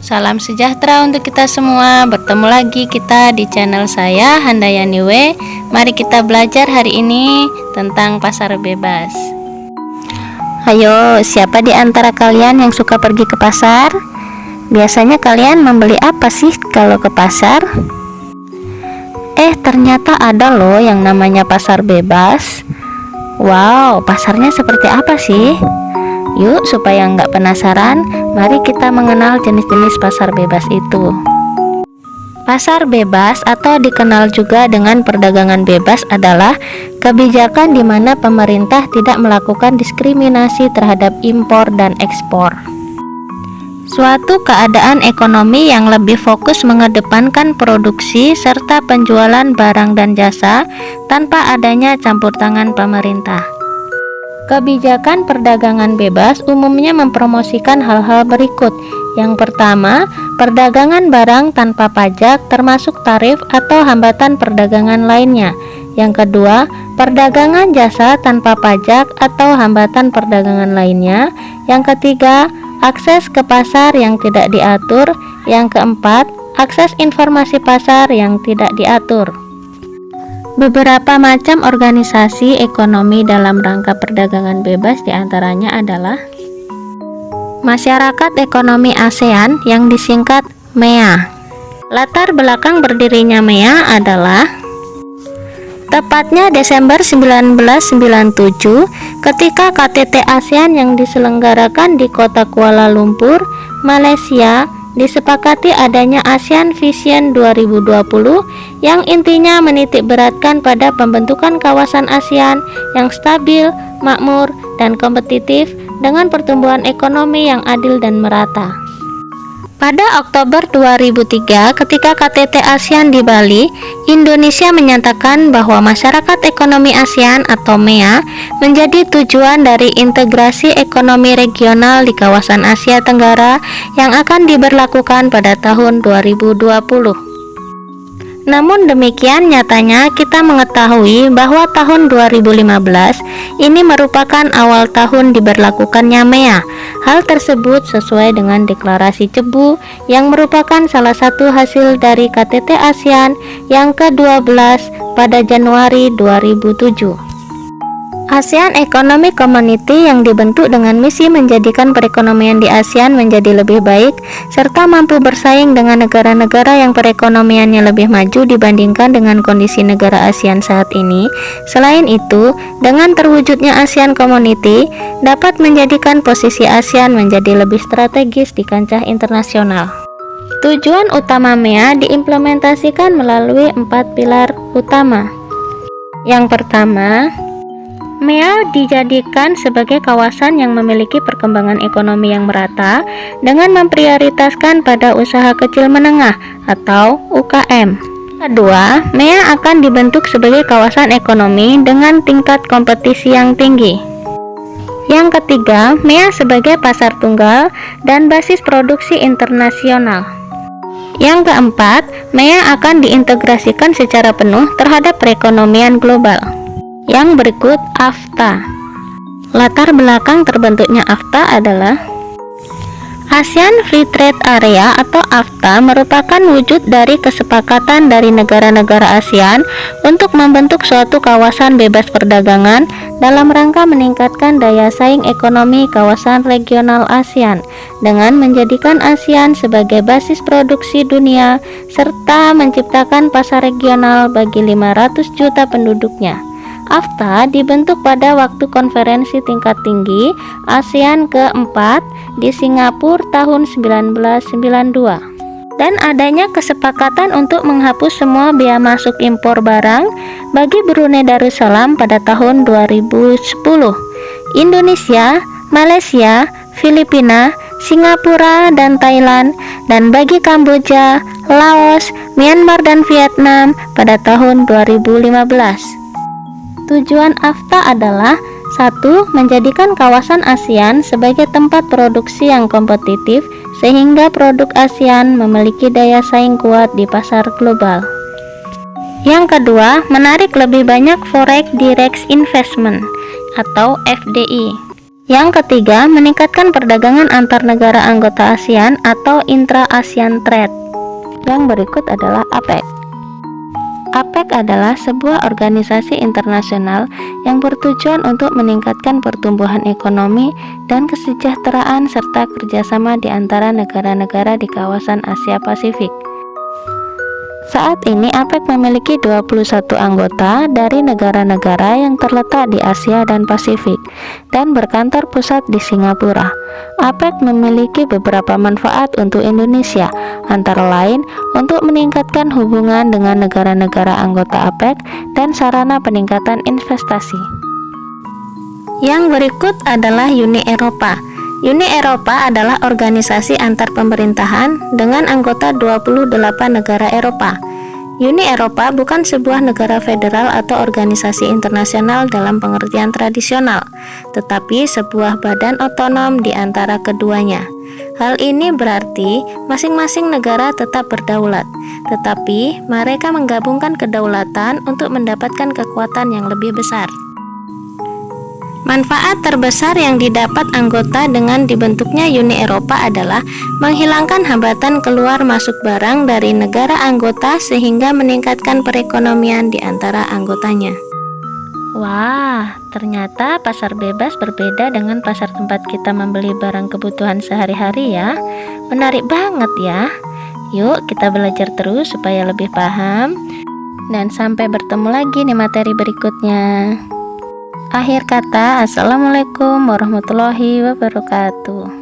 Salam sejahtera untuk kita semua. Bertemu lagi kita di channel saya, Handayani W. Mari kita belajar hari ini tentang pasar bebas. Ayo, siapa di antara kalian yang suka pergi ke pasar? Biasanya kalian membeli apa sih kalau ke pasar? Ternyata ada loh yang namanya pasar bebas. Wow, pasarnya seperti apa sih? Yuk, supaya nggak penasaran, mari kita mengenal jenis-jenis pasar bebas itu. Pasar bebas atau dikenal juga dengan perdagangan bebas adalah kebijakan di mana pemerintah tidak melakukan diskriminasi terhadap impor dan ekspor. Suatu keadaan ekonomi yang lebih fokus mengedepankan produksi serta penjualan barang dan jasa tanpa adanya campur tangan pemerintah. Kebijakan perdagangan bebas umumnya mempromosikan hal-hal berikut. Yang pertama, perdagangan barang tanpa pajak termasuk tarif atau hambatan perdagangan lainnya. Yang kedua, perdagangan jasa tanpa pajak atau hambatan perdagangan lainnya. Yang ketiga, akses ke pasar yang tidak diatur. Yang keempat, akses informasi pasar yang tidak diatur. Beberapa macam organisasi ekonomi dalam rangka perdagangan bebas diantaranya adalah Masyarakat Ekonomi ASEAN yang disingkat MEA. Latar belakang berdirinya MEA adalah tepatnya Desember 1997 ketika KTT ASEAN yang diselenggarakan di kota Kuala Lumpur, Malaysia, disepakati adanya ASEAN Vision 2020 yang intinya menitik beratkan pada pembentukan kawasan ASEAN yang stabil, makmur, dan kompetitif dengan pertumbuhan ekonomi yang adil dan merata. Pada Oktober 2003, ketika KTT ASEAN di Bali, Indonesia menyatakan bahwa Masyarakat Ekonomi ASEAN atau MEA menjadi tujuan dari integrasi ekonomi regional di kawasan Asia Tenggara yang akan diberlakukan pada tahun 2020. Namun demikian, nyatanya kita mengetahui bahwa tahun 2015 ini merupakan awal tahun diberlakukannya MEA. Hal tersebut sesuai dengan deklarasi Cebu yang merupakan salah satu hasil dari KTT ASEAN yang ke-12 pada Januari 2007. ASEAN Economic Community yang dibentuk dengan misi menjadikan perekonomian di ASEAN menjadi lebih baik serta mampu bersaing dengan negara-negara yang perekonomiannya lebih maju dibandingkan dengan kondisi negara ASEAN saat ini. Selain itu, dengan terwujudnya ASEAN Community dapat menjadikan posisi ASEAN menjadi lebih strategis di kancah internasional. Tujuan utama MEA diimplementasikan melalui 4 pilar utama. Yang pertama, MEA dijadikan sebagai kawasan yang memiliki perkembangan ekonomi yang merata dengan memprioritaskan pada usaha kecil menengah atau UKM. Kedua, MEA akan dibentuk sebagai kawasan ekonomi dengan tingkat kompetisi yang tinggi. Yang ketiga, MEA sebagai pasar tunggal dan basis produksi internasional. Yang keempat, MEA akan diintegrasikan secara penuh terhadap perekonomian global. Yang berikut AFTA. Latar belakang terbentuknya AFTA adalah ASEAN Free Trade Area atau AFTA merupakan wujud dari kesepakatan dari negara-negara ASEAN untuk membentuk suatu kawasan bebas perdagangan dalam rangka meningkatkan daya saing ekonomi kawasan regional ASEAN dengan menjadikan ASEAN sebagai basis produksi dunia serta menciptakan pasar regional bagi 500 juta penduduknya. AFTA dibentuk pada waktu konferensi tingkat tinggi ASEAN ke-4 di Singapura tahun 1992 dan adanya kesepakatan untuk menghapus semua bea masuk impor barang bagi Brunei Darussalam pada tahun 2010. Indonesia, Malaysia, Filipina, Singapura, dan Thailand, dan bagi Kamboja, Laos, Myanmar, dan Vietnam pada tahun 2015. Tujuan AFTA adalah 1. Menjadikan kawasan ASEAN sebagai tempat produksi yang kompetitif sehingga produk ASEAN memiliki daya saing kuat di pasar global. Yang kedua, menarik lebih banyak Foreign Direct Investment atau FDI. Yang ketiga, meningkatkan perdagangan antar negara anggota ASEAN atau intra-ASEAN trade. Yang berikut adalah APEC. APEC adalah sebuah organisasi internasional yang bertujuan untuk meningkatkan pertumbuhan ekonomi dan kesejahteraan serta kerjasama di antara negara-negara di kawasan Asia Pasifik. Saat ini APEC memiliki 21 anggota dari negara-negara yang terletak di Asia dan Pasifik dan berkantor pusat di Singapura. APEC memiliki beberapa manfaat untuk Indonesia, antara lain untuk meningkatkan hubungan dengan negara-negara anggota APEC dan sarana peningkatan investasi. Yang berikut adalah Uni Eropa. Uni Eropa adalah organisasi antar pemerintahan dengan anggota 28 negara Eropa. Uni Eropa bukan sebuah negara federal atau organisasi internasional dalam pengertian tradisional, tetapi sebuah badan otonom di antara keduanya. Hal ini berarti masing-masing negara tetap berdaulat, tetapi mereka menggabungkan kedaulatan untuk mendapatkan kekuatan yang lebih besar. Manfaat terbesar yang didapat anggota dengan dibentuknya Uni Eropa adalah menghilangkan hambatan keluar masuk barang dari negara anggota sehingga meningkatkan perekonomian di antara anggotanya. Wah, ternyata pasar bebas berbeda dengan pasar tempat kita membeli barang kebutuhan sehari-hari ya. Menarik banget ya. Yuk kita belajar terus supaya lebih paham. Dan sampai bertemu lagi di materi berikutnya. Akhir kata, Assalamualaikum warahmatullahi wabarakatuh.